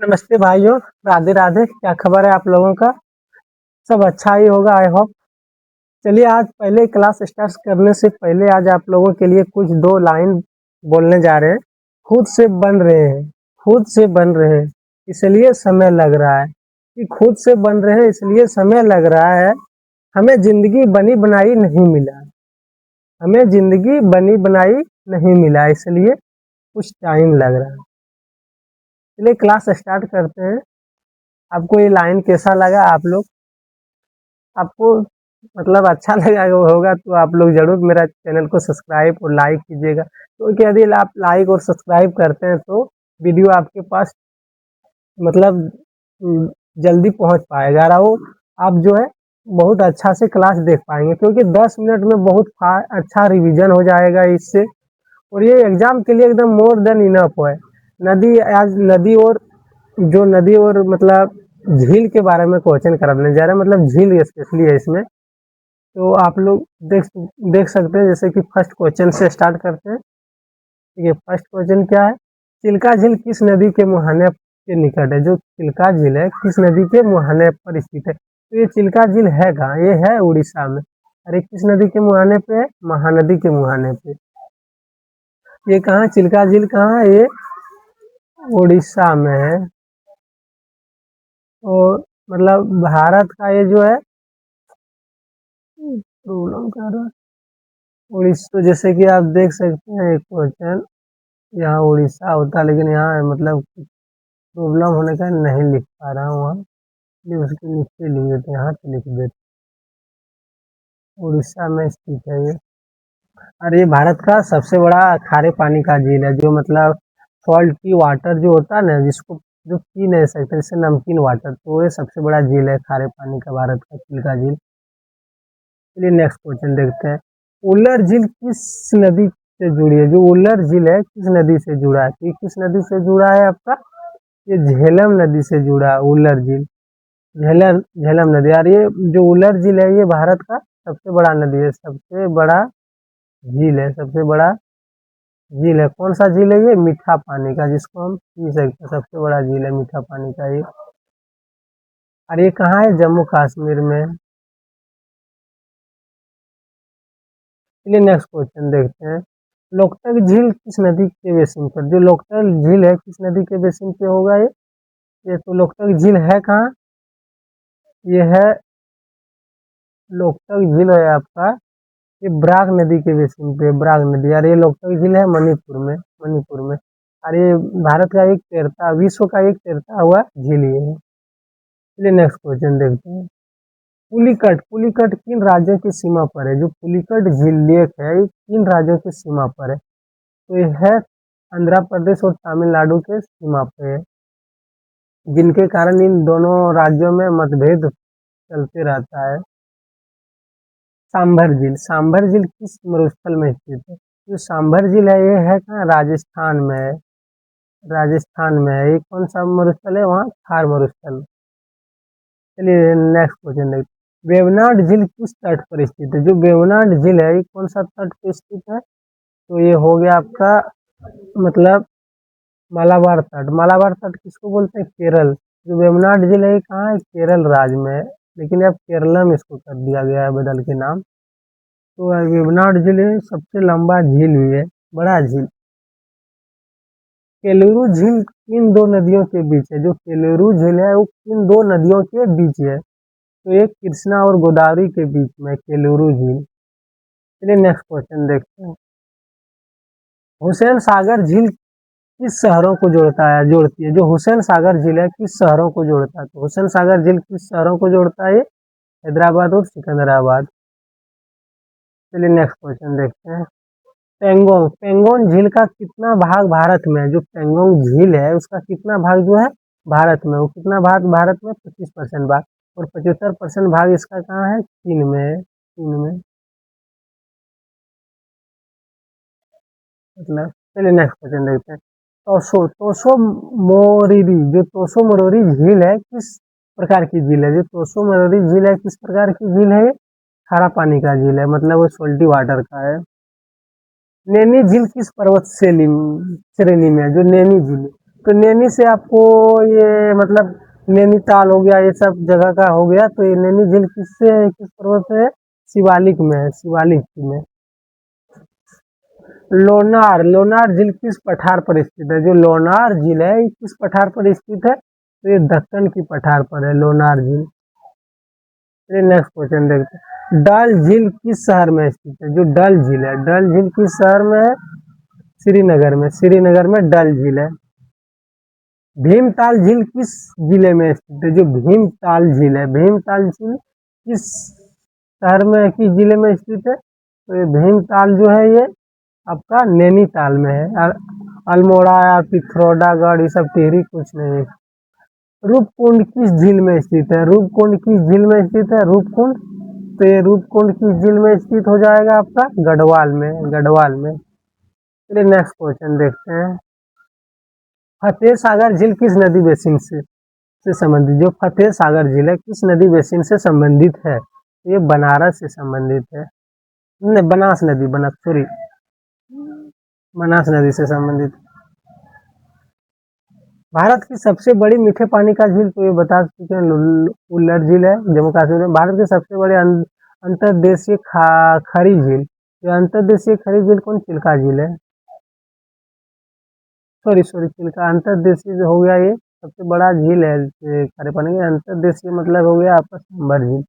नमस्ते भाइयों। राधे राधे। क्या खबर है आप लोगों का? सब अच्छा ही होगा, आई होप। चलिए, आज पहले क्लास स्टार्ट करने से पहले आज आप लोगों के लिए कुछ दो लाइन बोलने जा रहे हैं। खुद से बन रहे हैं, खुद से बन रहे हैं, इसलिए समय लग रहा है। कि खुद से बन रहे हैं इसलिए समय लग रहा है। हमें जिंदगी बनी बनाई नहीं मिला, हमें जिंदगी बनी बनाई नहीं मिला, इसलिए कुछ टाइम लग रहा है। चलिए क्लास स्टार्ट करते हैं। आपको ये लाइन कैसा लगा? आप लोग, आपको मतलब अच्छा लगा होगा तो आप लोग जरूर मेरा चैनल को सब्सक्राइब और लाइक कीजिएगा, क्योंकि यदि आप लाइक और सब्सक्राइब करते हैं तो वीडियो आपके पास मतलब उम, जल्दी पहुंच पाएगा और वो आप जो है बहुत अच्छा से क्लास देख पाएंगे, क्योंकि 10 मिनट में बहुत अच्छा रिवीजन हो जाएगा इससे। और ये एग्जाम के लिए एकदम मोर देन इनफ है। नदी, आज नदी और जो नदी और मतलब झील के बारे में क्वेश्चन कराने जा रहे हैं, मतलब झील स्पेशली है इसमें। तो आप लोग देख देख सकते हैं। जैसे कि फर्स्ट क्वेश्चन से स्टार्ट करते हैं। ठीक है, फर्स्ट क्वेश्चन क्या है? चिल्का झील किस नदी के मुहाने के निकट है? जो चिल्का झील है किस नदी के मुहाने पर स्थित है? तो ये चिल्का झील है कहाँ? ये है उड़ीसा में। अरे किस नदी के मुहाने पे है? महानदी के मुहाने पे। ये कहाँ, चिल्का झील कहाँ है? ये उड़ीसा में है। और मतलब भारत का ये जो है प्रॉब्लम कर रहा है उड़ीसा। तो जैसे कि आप देख सकते हैं एक क्वेश्चन, यहाँ उड़ीसा होता लेकिन यहाँ मतलब प्रॉब्लम होने का नहीं लिख पा रहा हूँ वहाँ, इसलिए उसके नीचे लिख देते हैं, यहाँ पे लिख देते हैं। उड़ीसा में स्थित है ये। और ये भारत का सबसे बड़ा खारे पानी का झील है, जो मतलब सॉल्टी वाटर जो होता है ना, जिसको जो पी नहीं सकते, जैसे नमकीन वाटर, तो ये सबसे बड़ा झील है खारे पानी का, भारत का चिल्का झील। चलिए नेक्स्ट क्वेश्चन देखते हैं। उल्लर झील किस नदी से जुड़ी है? जो उल्लर झील है किस नदी से जुड़ा है? तो ये किस नदी से जुड़ा है आपका? ये झेलम नदी से जुड़ा है उल्लर झील। झेलम नदी। और ये जो उल्लर झील है ये भारत का सबसे बड़ा नदी है, सबसे बड़ा झील है, सबसे बड़ा झील है। कौन सा झील है ये? मीठा पानी का, जिसको हम पी सकते हैं, सबसे बड़ा झील है मीठा पानी का ये। और ये कहाँ है? जम्मू कश्मीर में। चलिए नेक्स्ट क्वेश्चन देखते हैं। लोकतक झील किस नदी के बेसिन पर? जो लोकतक झील है किस नदी के बेसिन पे होगा ये तो लोकतक झील है कहाँ? ये है, लोकतक झील है आपका, ये बराक नदी के बेसिन पे, बराक नदी। और ये लोकतक झील है मणिपुर में, मणिपुर में। और ये भारत का एक तैरता, विश्व का एक तैरता हुआ झील ये है। चलिए नेक्स्ट क्वेश्चन देखते हैं। पुलिकट, पुलिकट किन राज्यों की सीमा पर है? जो पुलिकट झील लेक है ये किन राज्यों की सीमा पर है? तो ये है आंध्र प्रदेश और तमिलनाडु के सीमा पे है, जिनके कारण इन दोनों राज्यों में मतभेद चलते रहता है। सांभर झील, सांभर झील किस मरुस्थल में स्थित है? जो सांभर झील है ये है कहाँ? राजस्थान में है, राजस्थान में है। ये कौन सा मरुस्थल है? वहाँ थार मरुस्थल। चलिए नेक्स्ट क्वेश्चन देखते हैं। वेवनाड झील किस तट पर स्थित है? जो वेवनाड झील है ये कौन सा तट पर स्थित है? तो ये हो गया आपका मतलब मालाबार तट। मालाबार तट किसको बोलते हैं? केरल। जो वेवनाड झील है ये कहाँ है? केरल राज्य में है, लेकिन अब केरलम इसको कर दिया गया है बदल के नाम। तो वेवनाड झील है सबसे लंबा झील भी है, बड़ा झील। केलुरु झील किन दो नदियों के बीच है? जो केलुरु झील है वो किन दो नदियों के बीच है? तो ये कृष्णा और गोदावरी के बीच में केलुरु झील। चलिए नेक्स्ट क्वेश्चन देखते हैं। हुसैन सागर झील किस शहरों को जोड़ती है? जो हुसैन सागर झील है किस शहरों को जोड़ता है? तो हुसैन सागर झील किस शहरों को जोड़ता है? हैदराबाद और सिकंदराबाद। चलिए नेक्स्ट क्वेश्चन देखते हैं। पेंगोंग, पेंगोंग झील का कितना भाग भारत में है? जो पेंगोंग झील है उसका कितना भाग जो है भारत में? वो कितना भाग भारत में? 25% भाग। और 75% भाग इसका कहाँ है? चीन में है, चीन में मतलब। चलिए नेक्स्ट क्वेश्चन देखते हैं। तोसो, तोसो मोरिरी, जो तोसो मोरिरी झील है किस प्रकार की झील है? जो तोसो मोरिरी झील है किस प्रकार की झील है? खारा पानी का झील है, मतलब वो सोल्टी वाटर का है। नैनी झील किस पर्वत श्रेणी में है? जो नैनी झील है, तो नैनी से आपको ये मतलब नैनीताल हो गया, ये सब जगह का हो गया। तो ये नैनी झील किससे है, किस पर्वत से है? शिवालिक में है, शिवालिक में। लोनार, लोनार झील किस पठार पर स्थित है? जो लोनार झील है ये किस पठार पर स्थित है? तो ये दक्कन की पठार पर है लोनार झील। चलिए नेक्स्ट क्वेश्चन देखते हैं। डल झील किस शहर में स्थित है? जो डल झील है, डल झील किस शहर में है? श्रीनगर में, श्रीनगर में डल झील है। भीमताल झील किस जिले में स्थित है? जो भीमताल झील है, भीमताल झील किस शहर में, किस जिले में स्थित है? तो ये भीमताल जो है ये आपका नैनीताल में है। अल्मोड़ा या पिथौरागढ़ ये सब टिहरी कुछ नहीं है। रूपकुंड किस झील में स्थित है? रूपकुंड किस झील में स्थित है? रूपकुंड, तो ये रूपकुंड किस झील में स्थित हो जाएगा? आपका गढ़वाल में, गढ़वाल में। चलिए नेक्स्ट क्वेश्चन देखते हैं। फतेह सागर झील किस नदी बेसिन से संबंधित? जो फतेह सागर झील है किस नदी बेसिन से संबंधित है? ये बनारस से संबंधित है, नहीं बनास नदी, बनास सॉरी, बनास नदी से संबंधित। भारत की सबसे बड़ी मीठे पानी का झील, तो ये बता चुके हैं, उल्लर झील है जम्मू कश्मीर में। भारत के सबसे बड़े अंतर्देशीय खरी झील, ये अंतर्देशीय खरी झील कौन? चिल्का झील है, सॉरी सॉरी, चिल्का अंतर्देशीय हो गया, ये सबसे बड़ा झील है खारे पानी का। अंतर्देशीय मतलब हो गया आपका सांबर झील,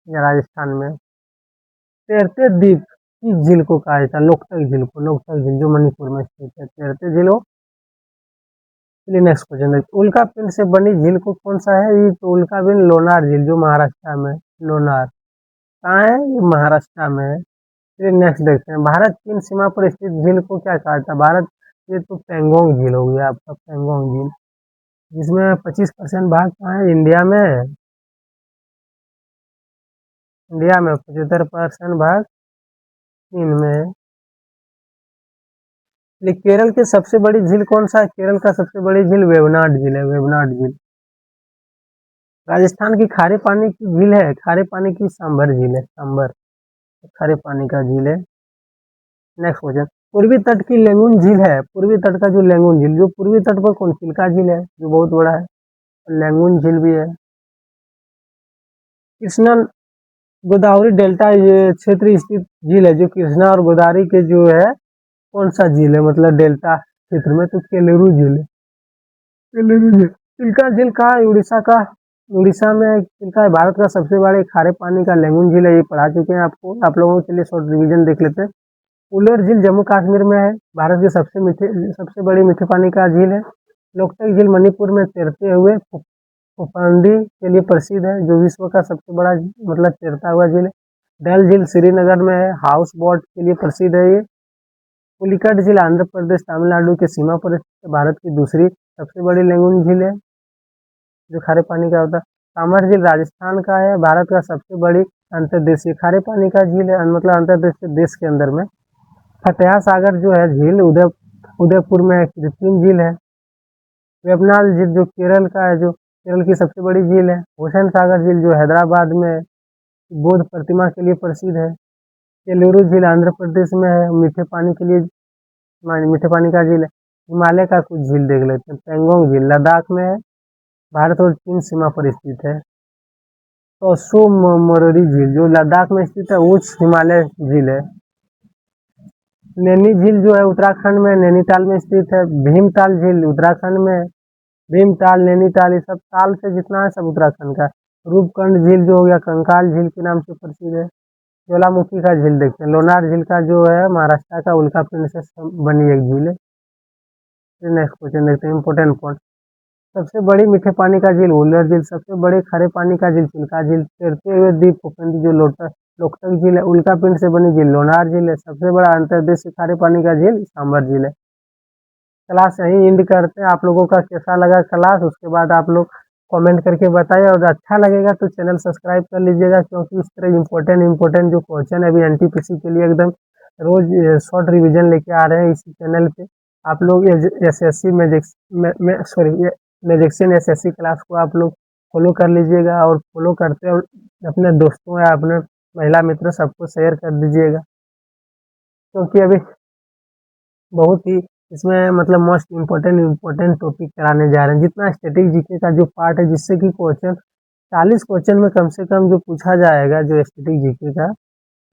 ये राजस्थान में। तैरते द्वीप किस झील को कहा जाता है? लोकतक झील को, लोकतक झील जो मणिपुर में स्थित है, तैरते झील हो। चलिए नेक्स्ट क्वेश्चन देखिए। उल्का पिंड से बनी झील को कौन सा है? ये तो उल्का पिंड लोनार झील जो महाराष्ट्र में, लोनार कहाँ है? ये महाराष्ट्र में है। चलिए नेक्स्ट देखते हैं। भारत चीन सीमा पर स्थित झील को क्या कहा जाता है? भारत, ये तो पेंगोंग झील हो गया आपका, पेंगोंग झील, जिसमें 25% भाग कहाँ है? इंडिया में है। इंडिया में 75% भाग चीन में है। लेकिन केरल की सबसे बड़ी झील कौन सा है? केरल का सबसे बड़ी झील वेवनाड झील है, वेवनाड झील। राजस्थान की खारे पानी की झील है, खारे पानी की सांभर झील है, सांभर खारे पानी का झील है। Next question. पूर्वी तट की लेंगुन झील है, पूर्वी तट का जो लेंगुन झील, जो पूर्वी तट पर कौन? चिल्का झील है जो बहुत बड़ा है, लेंगुन झील भी है। कृष्णा गोदावरी डेल्टा ये क्षेत्र स्थित झील है, जो कृष्णा और गोदावरी के जो है कौन सा झील है, मतलब डेल्टा क्षेत्र में? तो केलेरू झील है, केलेरू झील। चिल्का झील कहाँ है? उड़ीसा का, उड़ीसा में चिल्का है। भारत का सबसे बड़े खारे पानी का लेंगुन झील है, ये पढ़ा चुके हैं आपको, आप लोगों के लिए शॉर्ट रिवीजन देख लेते हैं। उल्लेर झील जम्मू कश्मीर में है, भारत की सबसे बड़ी मीठे पानी का झील है। लोकतक झील मणिपुर में तैरते हुए फुफांडी के लिए प्रसिद्ध है, जो विश्व का सबसे बड़ा मतलब तैरता हुआ झील है। डल झील श्रीनगर में है, हाउस बोट के लिए प्रसिद्ध है ये। पुलिकट झील आंध्र प्रदेश तमिलनाडु के सीमा पर स्थित है, भारत की दूसरी सबसे बड़ी लेंगुन झील है जो खारे पानी का होता है। कामर झील राजस्थान का है, भारत का सबसे बड़ी अंतर्देशीय खारे पानी का झील है, मतलब अंतर्देशीय देश के अंदर में। फतेहा सागर जो है झील उदयपुर में कृत्रिम झील है। वेबनाल झील जो केरल का है, जो केरल की सबसे बड़ी झील है। हुसैन सागर झील जो हैदराबाद में बुद्ध प्रतिमा के लिए प्रसिद्ध है। केलूरू झील आंध्र प्रदेश में है, मीठे पानी के लिए, मीठे पानी का झील है। हिमालय का कुछ झील देख लेते हैं। पेंगोंग झील लद्दाख में है, भारत और चीन सीमा पर स्थित है। तो मोरोरी झील जो लद्दाख में स्थित है, उच्च हिमालय झील है। नैनी झील जो है उत्तराखंड में, नैनीताल में स्थित है। भीमताल झील उत्तराखंड में है। भीमताल, नैनीताल, ये सब ताल से जितना है सब उत्तराखंड का। रूपकुंड झील जो हो गया कंकाल झील के नाम से प्रसिद्ध है। ज्वालामुखी का झील देखते हैं। लोनार झील का जो है महाराष्ट्र का उल्का पिंड से बनी एक झील है। नेक्स्ट क्वेश्चन देखते हैं, इंपोर्टेंट पॉइंट। सबसे बड़ी मीठे पानी का झील उल्लेर झील, सबसे बड़े खारे पानी का झील चिल्का झील, तैरते हुए द्वीप फुफंदी जो लोकतक झील है, उल्का पिंड से बनी झील लोनार झील है, सबसे बड़ा अंतर्देशीय खारे पानी का झील सांबर झील है। क्लास यहीं एंड करते हैं। आप लोगों का कैसा लगा क्लास, उसके बाद आप लोग कमेंट करके बताइए, और अच्छा लगेगा तो चैनल सब्सक्राइब कर लीजिएगा, क्योंकि इस तरह इंपॉर्टेंट जो क्वेश्चन है अभी एनटीपीसी के लिए एकदम रोज शॉर्ट रिवीजन लेके आ रहे हैं इसी चैनल पे। आप लोग एसएससी मैजिक्सियन एसएससी क्लास को आप लोग फॉलो कर लीजिएगा, और फॉलो करते अपने दोस्तों या अपने महिला मित्रों सबको शेयर कर दीजिएगा, क्योंकि अभी बहुत ही इसमें मतलब मोस्ट इम्पोर्टेंट टॉपिक कराने जा रहे हैं। जितना स्टैटिक जीके का जो पार्ट है, जिससे कि क्वेश्चन 40 क्वेश्चन में कम से कम जो पूछा जाएगा, जो स्टैटिक जीके का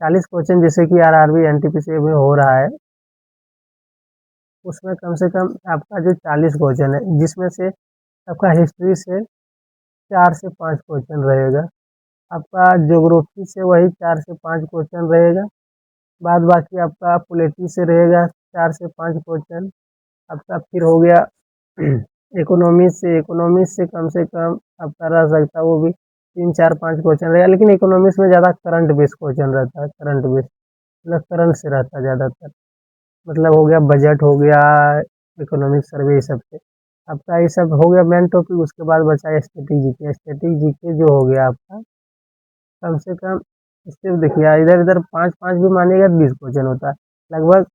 40 क्वेश्चन जैसे कि आरआरबी एनटीपीसी में हो रहा है, उसमें कम से कम आपका जो 40 क्वेश्चन है, जिसमें से आपका हिस्ट्री से 4 से 5 क्वेश्चन रहेगा, आपका ज्योग्राफी से वही 4 से 5 क्वेश्चन रहेगा, बाद बाकी आपका पॉलिटी से रहेगा 4 से 5 क्वेश्चन। आपका फिर हो गया इकोनॉमिक्स से कम से कम आपका रह सकता है, वो भी 3 4 5 क्वेश्चन रहेगा, लेकिन इकोनॉमिक्स में ज़्यादा करंट बेस्ड क्वेश्चन रहता है, करंट बेस्ड मतलब करंट से रहता है ज़्यादातर, मतलब हो गया बजट हो गया, इकोनॉमिक सर्वे, ये सब से आपका ये सब हो गया मेन टॉपिक। उसके बाद बचा स्टैटिक जीके। स्टैटिक जीके जो हो गया आपका कम से कम, इससे देखिए इधर इधर 5 5 भी मानिएगा 20 क्वेश्चन होता है, लगभग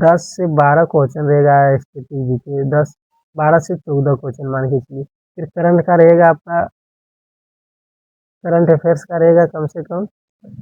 10 से 12 क्वेश्चन रहेगा स्टैटिक जीके, 10 12 से 14 क्वेश्चन मान के चलिए। फिर करंट का रहेगा आपका, करंट अफेयर्स का रहेगा कम से कम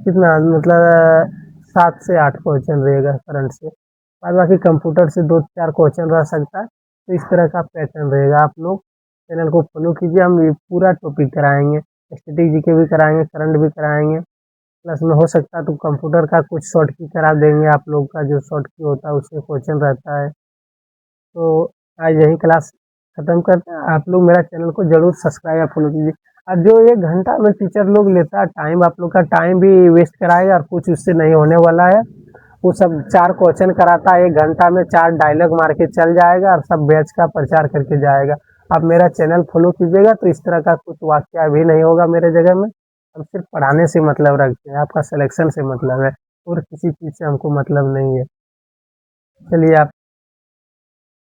कितना, मतलब 7 से 8 क्वेश्चन रहेगा करंट से। बाद बाकी कंप्यूटर से 2 4 क्वेश्चन रह सकता है। तो इस तरह का पैटर्न रहेगा। आप लोग चैनल को फॉलो कीजिए, हम ये पूरा टॉपिक कराएंगे, स्टैटिक जीके भी कराएंगे, करंट भी कराएंगे, प्लस में हो सकता है तो कंप्यूटर का कुछ शॉर्ट की करा देंगे। आप लोग का जो शॉर्ट की होता है उससे क्वेश्चन रहता है। तो आज यही क्लास खत्म करते हैं। आप लोग मेरा चैनल को जरूर सब्सक्राइब या फॉलो कीजिए। और जो 1 घंटा में टीचर लोग लेता है टाइम, आप लोग का टाइम भी वेस्ट कराएगा और कुछ उससे नहीं होने वाला है। वो सब 4 क्वेश्चन कराता है 1 घंटा में, 4 डायलॉग मार के चल जाएगा और सब बैच का प्रचार करके जाएगा। आप मेरा चैनल फॉलो कीजिएगा तो इस तरह का कुछ वाक्य भी नहीं होगा मेरे जगह में। हम सिर्फ पढ़ाने से मतलब रखते हैं, आपका सिलेक्शन से मतलब है और किसी चीज़ से हमको मतलब नहीं है। चलिए आप